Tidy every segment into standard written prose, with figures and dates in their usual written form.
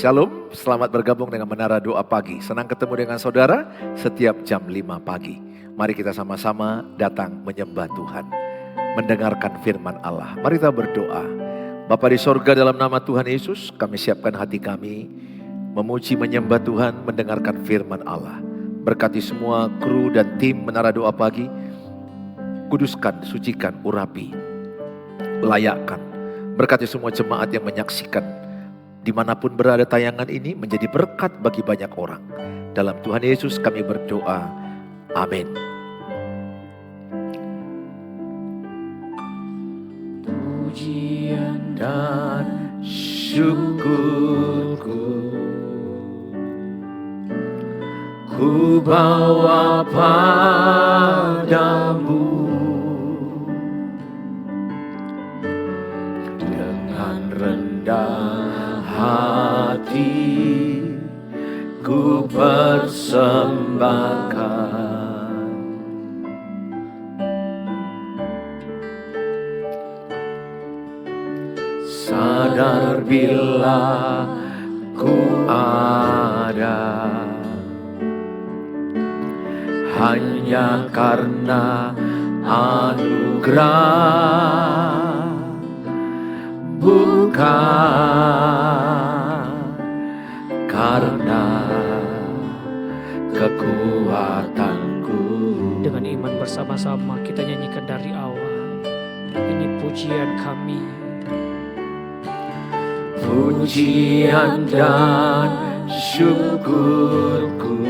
Shalom, selamat bergabung dengan Menara Doa Pagi. Senang ketemu dengan saudara setiap jam 5 pagi. Mari kita sama-sama datang menyembah Tuhan, mendengarkan firman Allah. Mari kita berdoa. Bapa di sorga, dalam nama Tuhan Yesus, kami siapkan hati kami memuji, menyembah Tuhan, mendengarkan firman Allah. Berkati semua kru dan tim Menara Doa Pagi. Kuduskan, sucikan, urapi, layakkan. Berkati semua jemaat yang menyaksikan dimanapun berada tayangan ini, menjadi berkat bagi banyak orang. Dalam Tuhan Yesus kami berdoa. Amin. Pujian dan syukurku ku bawa padamu, dengan rendah hati ku persembahkan. Sadar bila ku ada hanya karena anugerah, bukan karena kekuatanku. Dengan iman bersama-sama kita nyanyikan dari awal. Ini pujian kami. Pujian dan syukurku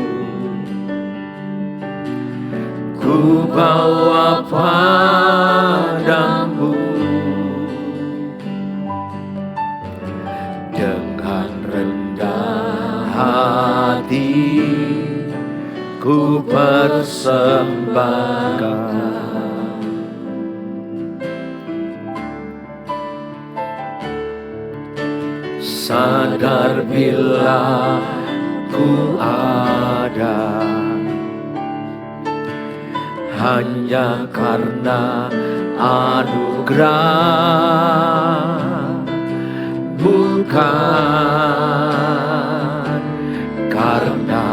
ku bawa padamu, dengan rendah hati ku persembahkan. Sadar bila ku ada hanya karena anugerah, bukan karena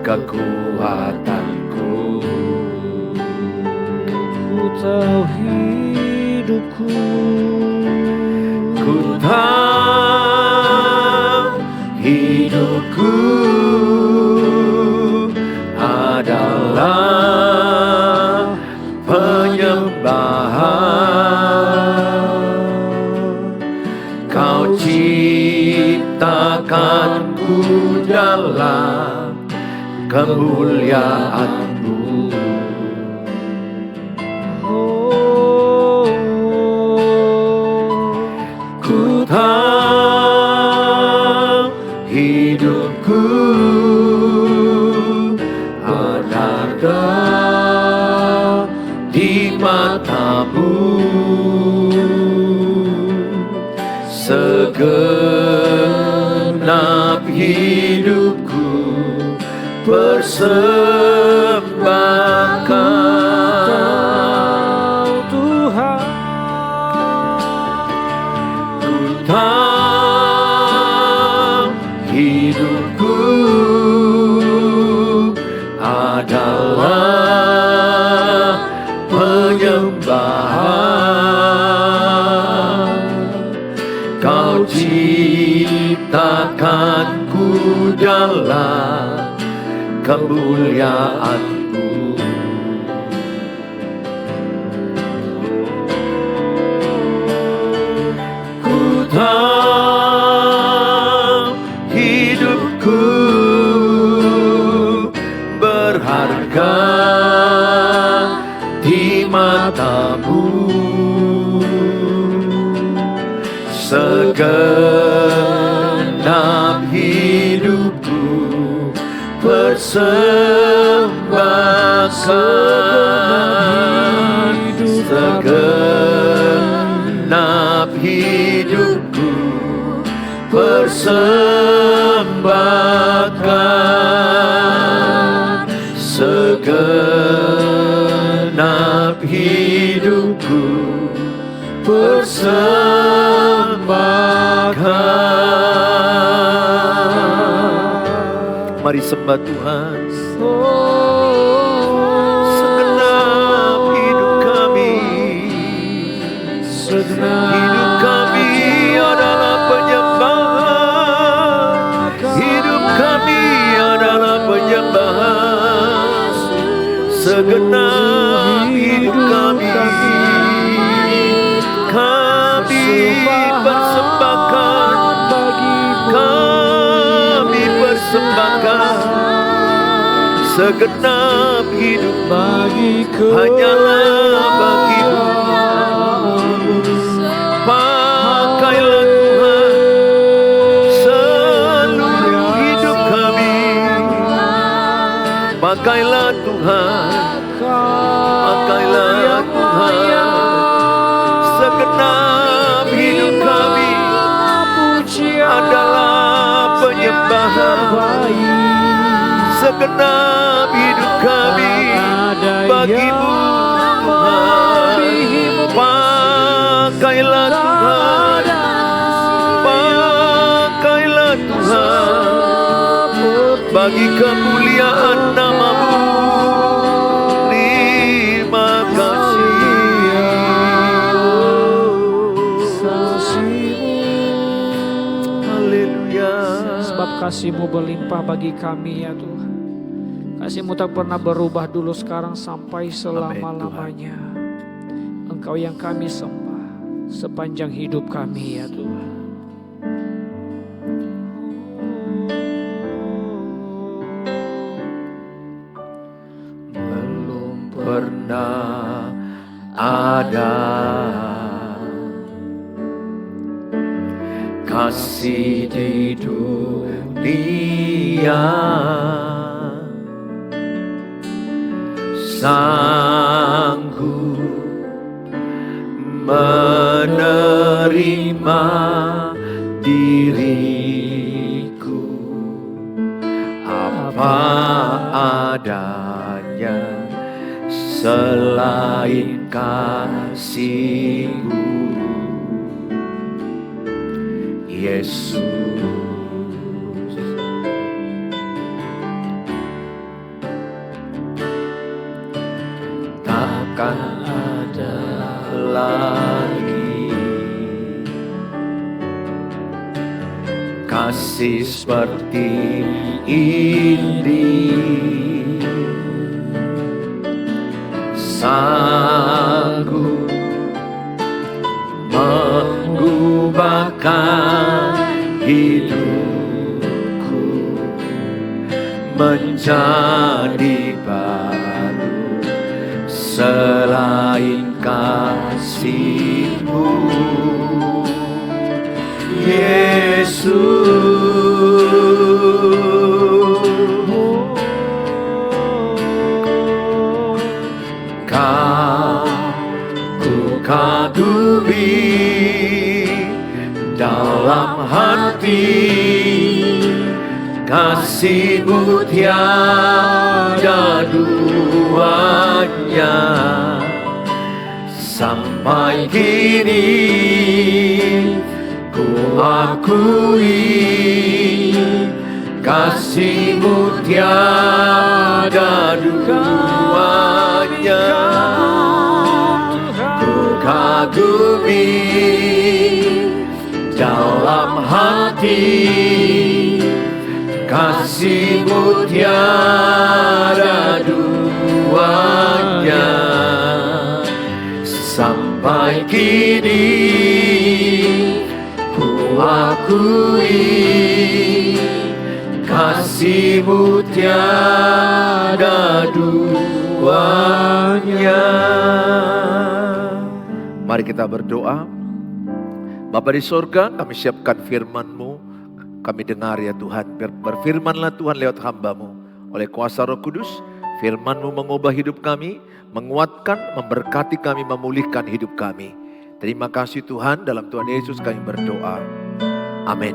kekuatanku. Ku tahu hidupku, ku tahu hidupku adalah penyembahan. Kau ciptakanku dalam kemuliaan-Mu. Ku tahu hidupku adalah di mata-Mu. Segenap hidupku persembahkan. Tuhan, ku tahu hidupku adalah penyembahan. Kau ciptakanku dalam kemuliaan-Mu. Ku tahu hidupku berharga di mata-Mu. Segenap hidupku persembahkan. Segenap hidupku persembahkan. Segenap hidupku persembahkan. sembah Tuhan. Segenap hidup kami, hidup kami adalah penyembahan. Hidup kami adalah penyembahan. Segenap hidup kami, kami persembahkan, kami persembahkan. Segenap hidup hanyalah bagimu. Pakailah Tuhan seluruh hidup kami. Pakailah Tuhan, pakailah Tuhan. Segenap hidup kami adalah penyembahan. Segenap hidup kami bagimu Tuhan. Pakailah Tuhan, pakailah Tuhan, bagi kemuliaan nama-Mu. Terima kasih. Haleluya. Sebab kasih-Mu berlimpah bagi kami ya Tuhan. Kasih-Mu tak pernah berubah dulu, sekarang sampai selama-lamanya. Engkau yang kami sembah sepanjang hidup kami ya Tuhan. Belum pernah ada kasih di dunia sanggup menerima diriku apa adanya selain kasih-Mu, Yesus. Takkan ada lagi kasih seperti ini, sanggup mengubahkan hidupku menjadi baru selain kasih-Mu, Yesus. Kau ku kagumi dalam hati, kasih-Mu tiada duanya. Sampai kini ku akui kasih-Mu tiada duanya. Ku kagumi dalam hati, kasih-Mu tiada duanya. Sampai kini ku akui kasih-Mu tiada duanya. Mari kita berdoa. Bapa di sorga, kami siapkan firman-Mu, kami dengar ya Tuhan. Berfirmanlah Tuhan lewat hamba-Mu. Oleh kuasa Roh Kudus, firman-Mu mengubah hidup kami, menguatkan, memberkati kami, memulihkan hidup kami. Terima kasih Tuhan, dalam Tuhan Yesus kami berdoa. Amin.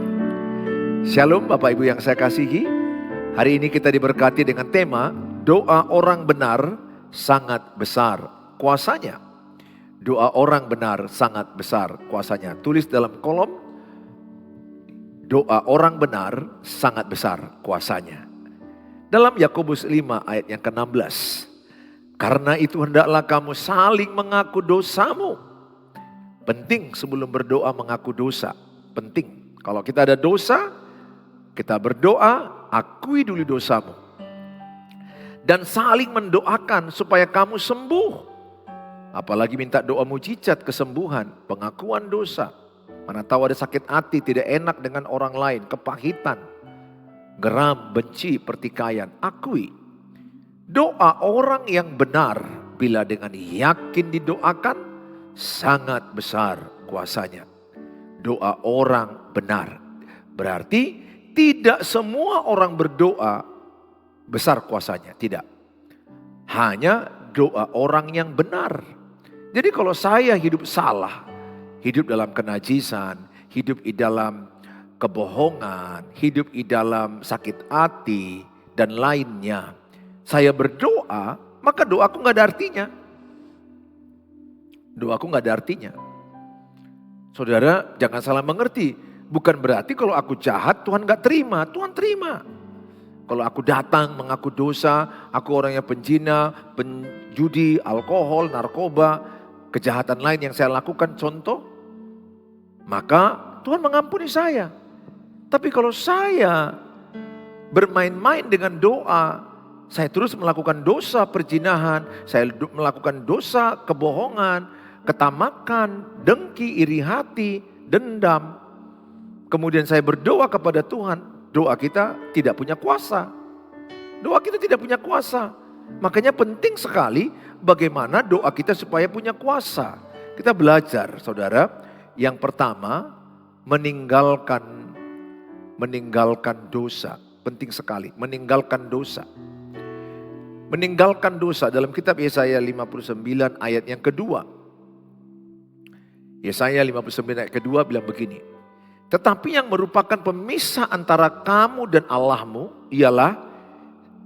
Shalom Bapak Ibu yang saya kasihi. Hari ini kita diberkati dengan tema doa orang benar sangat besar kuasanya. Doa orang benar sangat besar kuasanya. Tulis dalam kolom, doa orang benar sangat besar kuasanya. Dalam Yakobus 5 ayat yang ke-16. Karena itu hendaklah kamu saling mengaku dosamu. Penting sebelum berdoa mengaku dosa. Penting. Kalau kita ada dosa, kita berdoa, akui dulu dosamu. Dan saling mendoakan supaya kamu sembuh. Apalagi minta doa mujizat kesembuhan, pengakuan dosa. Mana tahu ada sakit hati, tidak enak dengan orang lain, kepahitan, geram, benci, pertikaian. Akui. Doa orang yang benar bila dengan yakin didoakan sangat besar kuasanya. Doa orang benar. Berarti tidak semua orang berdoa besar kuasanya. Tidak. Hanya doa orang yang benar. Jadi kalau saya hidup salah, hidup dalam kenajisan, hidup di dalam kebohongan, hidup di dalam sakit hati dan lainnya, saya berdoa, maka doaku gak ada artinya. Doaku gak ada artinya. Saudara jangan salah mengerti. Bukan berarti kalau aku jahat Tuhan gak terima. Tuhan terima. Kalau aku datang mengaku dosa, aku orang yang penjina, penjudi, alkohol, narkoba, kejahatan lain yang saya lakukan contoh, maka Tuhan mengampuni saya. Tapi kalau saya bermain-main dengan doa, saya terus melakukan dosa perzinahan, saya melakukan dosa kebohongan, ketamakan, dengki, iri hati, dendam. Kemudian saya berdoa kepada Tuhan, doa kita tidak punya kuasa. Doa kita tidak punya kuasa. Makanya penting sekali bagaimana doa kita supaya punya kuasa. Kita belajar, saudara, yang pertama meninggalkan dosa. Penting sekali, meninggalkan dosa. Meninggalkan dosa dalam kitab Yesaya 59 ayat yang kedua. Yesaya 59 ayat kedua bilang begini. Tetapi yang merupakan pemisah antara kamu dan Allahmu ialah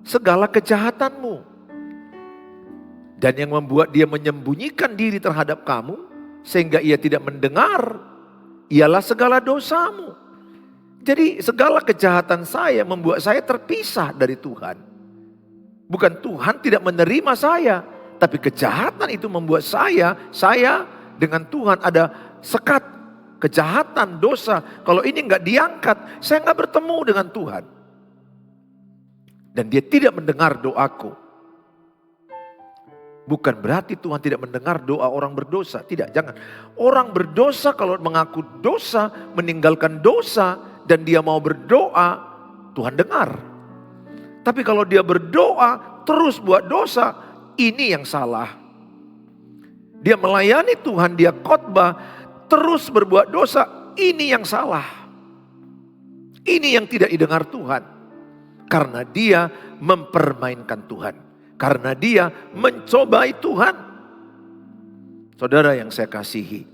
segala kejahatanmu. Dan yang membuat dia menyembunyikan diri terhadap kamu sehingga ia tidak mendengar ialah segala dosamu. Jadi segala kejahatan saya membuat saya terpisah dari Tuhan. Bukan Tuhan tidak menerima saya, tapi kejahatan itu membuat saya dengan Tuhan ada sekat, kejahatan, dosa. Kalau ini enggak diangkat, saya enggak bertemu dengan Tuhan. Dan dia tidak mendengar doaku. Bukan berarti Tuhan tidak mendengar doa orang berdosa, tidak, jangan. Orang berdosa kalau mengaku dosa, meninggalkan dosa, dan dia mau berdoa, Tuhan dengar. Tapi kalau dia berdoa terus buat dosa, ini yang salah. Dia melayani Tuhan, dia khotbah, terus berbuat dosa, ini yang salah. Ini yang tidak didengar Tuhan. Karena dia mempermainkan Tuhan. Karena dia mencobai Tuhan. Saudara yang saya kasihi,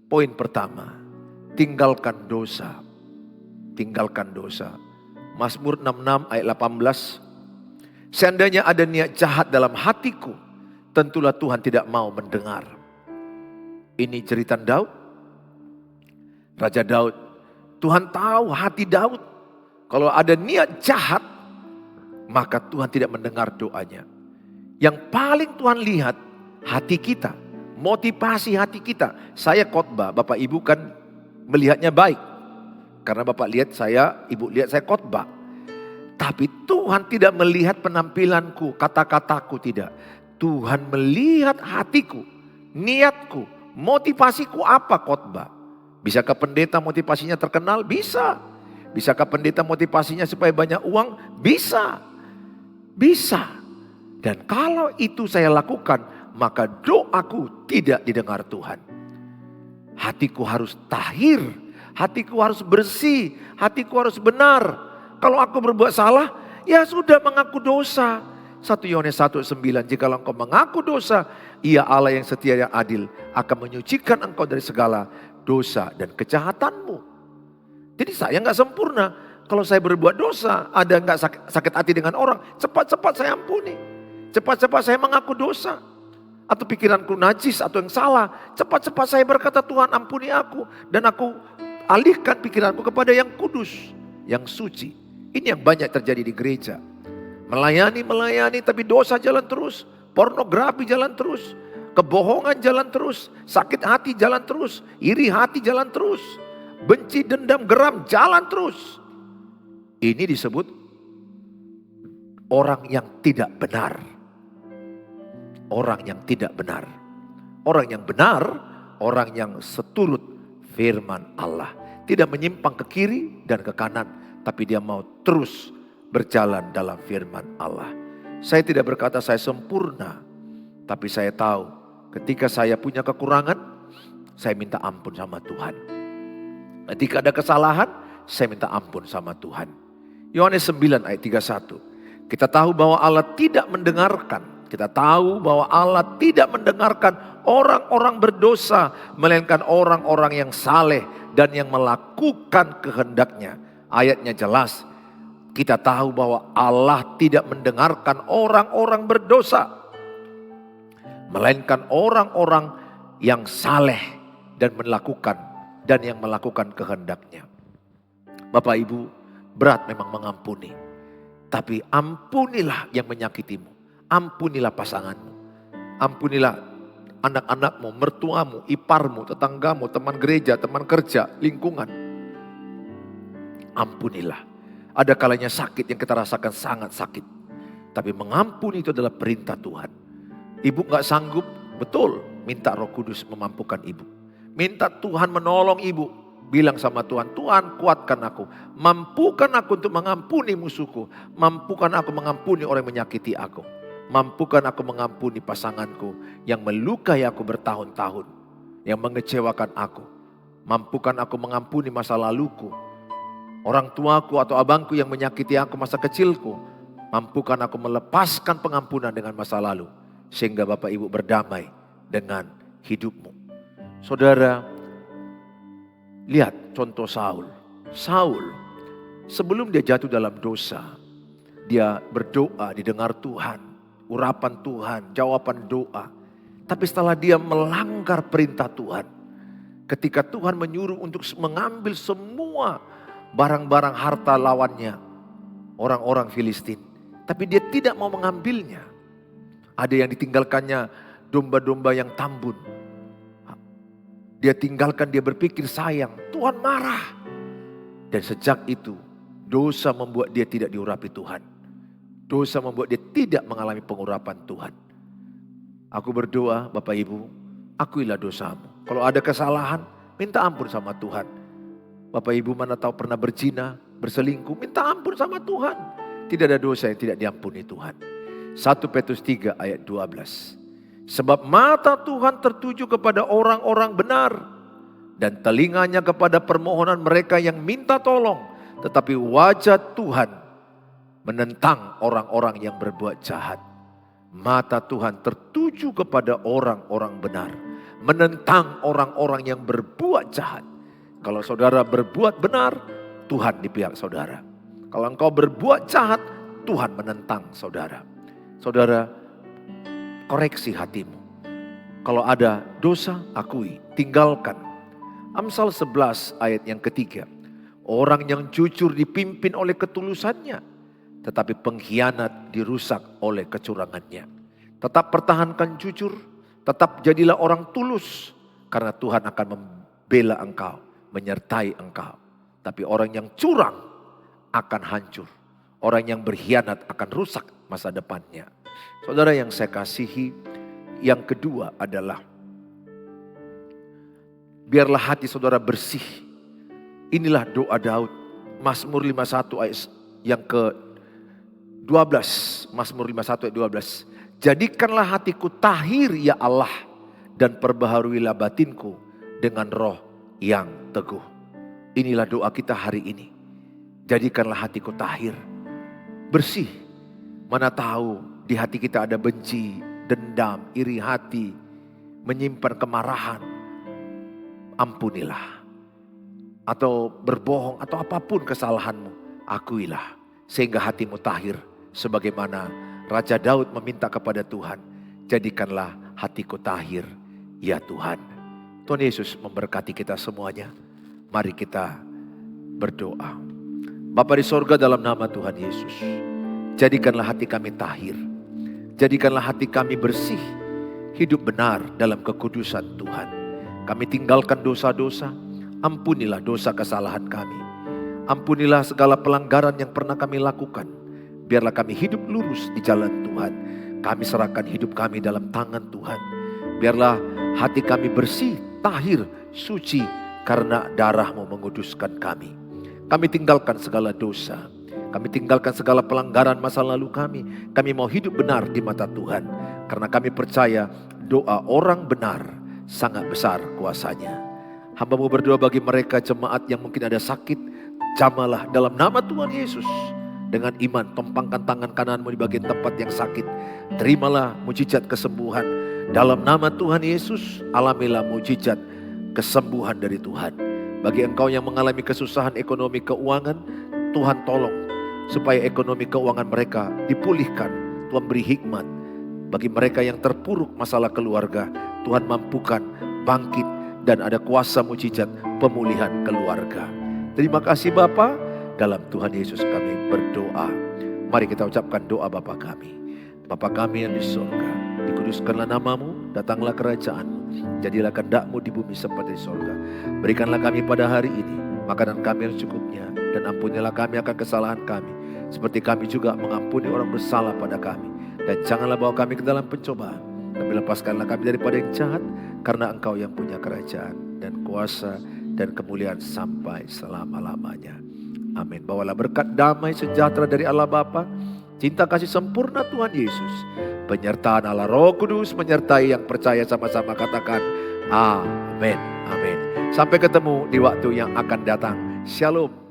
poin pertama, tinggalkan dosa. Tinggalkan dosa. Mazmur 66 ayat 18. Seandainya ada niat jahat dalam hatiku, tentulah Tuhan tidak mau mendengar. Ini cerita Daud. Raja Daud. Tuhan tahu hati Daud. Kalau ada niat jahat, maka Tuhan tidak mendengar doanya. Yang paling Tuhan lihat hati kita. Motivasi hati kita. Saya khotbah, Bapak Ibu kan melihatnya baik. Karena Bapak lihat saya, Ibu lihat saya khotbah. Tapi Tuhan tidak melihat penampilanku, kata-kataku tidak. Tuhan melihat hatiku, niatku, motivasiku apa khotbah. Bisakah pendeta motivasinya terkenal? Bisa. Bisakah pendeta motivasinya supaya banyak uang? Bisa. Bisa. Dan kalau itu saya lakukan, maka doaku tidak didengar Tuhan. Hatiku harus tahir. Hatiku harus bersih, hatiku harus benar. Kalau aku berbuat salah, ya sudah mengaku dosa. 1 Yohanes 1:9, jikalau engkau mengaku dosa, Ia Allah yang setia yang adil akan menyucikan engkau dari segala dosa dan kejahatanmu. Jadi saya nggak sempurna. Kalau saya berbuat dosa, ada nggak sakit hati dengan orang, cepat-cepat saya ampuni. Cepat-cepat saya mengaku dosa. Atau pikiranku najis atau yang salah, cepat-cepat saya berkata Tuhan ampuni aku. Dan aku alihkan pikiranku kepada yang kudus, yang suci. Ini yang banyak terjadi di gereja. Melayani tapi dosa jalan terus. Pornografi jalan terus. Kebohongan jalan terus. Sakit hati jalan terus. Iri hati jalan terus. Benci, dendam, geram jalan terus. Ini disebut orang yang tidak benar. Orang yang tidak benar. Orang yang benar, orang yang seturut firman Allah. Tidak menyimpang ke kiri dan ke kanan, tapi dia mau terus berjalan dalam firman Allah. Saya tidak berkata saya sempurna, tapi saya tahu ketika saya punya kekurangan, saya minta ampun sama Tuhan. Ketika ada kesalahan, saya minta ampun sama Tuhan. Yohanes 9 ayat 31. Kita tahu bahwa Allah tidak mendengarkan. Kita tahu bahwa Allah tidak mendengarkan orang-orang berdosa, melainkan orang-orang yang saleh dan yang melakukan kehendaknya. Ayatnya jelas. Kita tahu bahwa Allah tidak mendengarkan orang-orang berdosa, melainkan orang-orang yang saleh dan yang melakukan kehendaknya. Bapak Ibu, berat memang mengampuni. Tapi ampunilah yang menyakitimu. Ampunilah pasanganmu. Ampunilah anak-anakmu, mertuamu, iparmu, tetanggamu, teman gereja, teman kerja, lingkungan. Ampunilah. Ada kalanya sakit yang kita rasakan sangat sakit. Tapi mengampuni itu adalah perintah Tuhan. Ibu gak sanggup, betul. Minta Roh Kudus memampukan ibu. Minta Tuhan menolong ibu. Bilang sama Tuhan, Tuhan kuatkan aku. Mampukan aku untuk mengampuni musuhku. Mampukan aku mengampuni orang yang menyakiti aku. Mampukan aku mengampuni pasanganku yang melukai aku bertahun-tahun. Yang mengecewakan aku. Mampukan aku mengampuni masa laluku. Orang tuaku atau abangku yang menyakiti aku masa kecilku. Mampukan aku melepaskan pengampunan dengan masa lalu. Sehingga Bapak Ibu berdamai dengan hidupmu. Saudara, lihat contoh Saul. Saul sebelum dia jatuh dalam dosa. Dia berdoa, didengar Tuhan. Urapan Tuhan, jawaban doa. Tapi setelah dia melanggar perintah Tuhan. Ketika Tuhan menyuruh untuk mengambil semua barang-barang harta lawannya, orang-orang Filistin. Tapi dia tidak mau mengambilnya. Ada yang ditinggalkannya domba-domba yang tambun. Dia tinggalkan, dia berpikir sayang. Tuhan marah. Dan sejak itu dosa membuat dia tidak diurapi Tuhan. Dosa membuat dia tidak mengalami pengurapan Tuhan. Aku berdoa, Bapak Ibu, akuilah dosamu. Kalau ada kesalahan, minta ampun sama Tuhan. Bapak Ibu mana tahu pernah berzina, berselingkuh, minta ampun sama Tuhan. Tidak ada dosa yang tidak diampuni Tuhan. 1 Petrus 3 ayat 12. Sebab mata Tuhan tertuju kepada orang-orang benar. Dan telinganya kepada permohonan mereka yang minta tolong. Tetapi wajah Tuhan menentang orang-orang yang berbuat jahat. Mata Tuhan tertuju kepada orang-orang benar. Menentang orang-orang yang berbuat jahat. Kalau saudara berbuat benar, Tuhan di pihak saudara. Kalau engkau berbuat jahat, Tuhan menentang saudara. Saudara, koreksi hatimu. Kalau ada dosa, akui, tinggalkan. Amsal 11 ayat yang ketiga. Orang yang jujur dipimpin oleh ketulusannya, tetapi pengkhianat dirusak oleh kecurangannya. Tetap pertahankan jujur, tetap jadilah orang tulus. Karena Tuhan akan membela engkau, menyertai engkau. Tapi orang yang curang akan hancur. Orang yang berkhianat akan rusak masa depannya. Saudara yang saya kasihi, yang kedua adalah biarlah hati saudara bersih. Inilah doa Daud, Mazmur 51 ayat yang ke-12, Mazmur 51 ayat 12. Jadikanlah hatiku tahir ya Allah, dan perbaharuilah batinku dengan roh yang teguh. Inilah doa kita hari ini. Jadikanlah hatiku tahir, bersih. Mana tahu di hati kita ada benci, dendam, iri hati, menyimpan kemarahan. Ampunilah. Atau berbohong atau apapun kesalahanmu, akuilah. Sehingga hatimu tahir. Sebagaimana Raja Daud meminta kepada Tuhan, jadikanlah hatiku tahir ya Tuhan. Tuhan Yesus memberkati kita semuanya. Mari kita berdoa. Bapa di sorga, dalam nama Tuhan Yesus, Jadikanlah hati kami tahir. Jadikanlah hati kami bersih. Hidup benar dalam kekudusan Tuhan. Kami tinggalkan dosa-dosa. Ampunilah dosa kesalahan kami. Ampunilah segala pelanggaran yang pernah kami lakukan. Biarlah kami hidup lurus di jalan Tuhan. Kami serahkan hidup kami dalam tangan Tuhan. Biarlah hati kami bersih, tahir, suci, karena darah-Mu menguduskan kami. Kami tinggalkan segala dosa. Kami tinggalkan segala pelanggaran masa lalu kami. Kami mau hidup benar di mata Tuhan. Karena kami percaya doa orang benar sangat besar kuasanya. Hamba-Mu berdoa bagi mereka jemaat yang mungkin ada sakit. Jamalah dalam nama Tuhan Yesus. Dengan iman, tompangkan tangan kananmu di bagian tempat yang sakit. Terimalah mujizat kesembuhan. Dalam nama Tuhan Yesus, alamilah mujizat kesembuhan dari Tuhan. Bagi engkau yang mengalami kesusahan ekonomi keuangan, Tuhan tolong supaya ekonomi keuangan mereka dipulihkan. Tuhan beri hikmat. Bagi mereka yang terpuruk masalah keluarga, Tuhan mampukan bangkit dan ada kuasa mujizat pemulihan keluarga. Terima kasih Bapa. Dalam Tuhan Yesus kami berdoa. Mari kita ucapkan doa Bapa kami. Bapa kami yang di surga, dikuduskanlah nama-Mu, datanglah kerajaan-Mu, jadilah kehendak-Mu di bumi seperti di surga. Berikanlah kami pada hari ini makanan kami yang cukupnya, dan ampunilah kami akan kesalahan kami, seperti kami juga mengampuni orang bersalah pada kami. Dan janganlah bawa kami ke dalam pencobaan, tapi lepaskanlah kami daripada yang jahat, karena Engkau yang punya kerajaan dan kuasa dan kemuliaan sampai selama-lamanya. Amin. Bawalah berkat damai sejahtera dari Allah Bapa, cinta kasih sempurna Tuhan Yesus, penyertaan Allah Roh Kudus menyertai yang percaya, sama-sama katakan amin. Amin. Sampai ketemu di waktu yang akan datang. Shalom.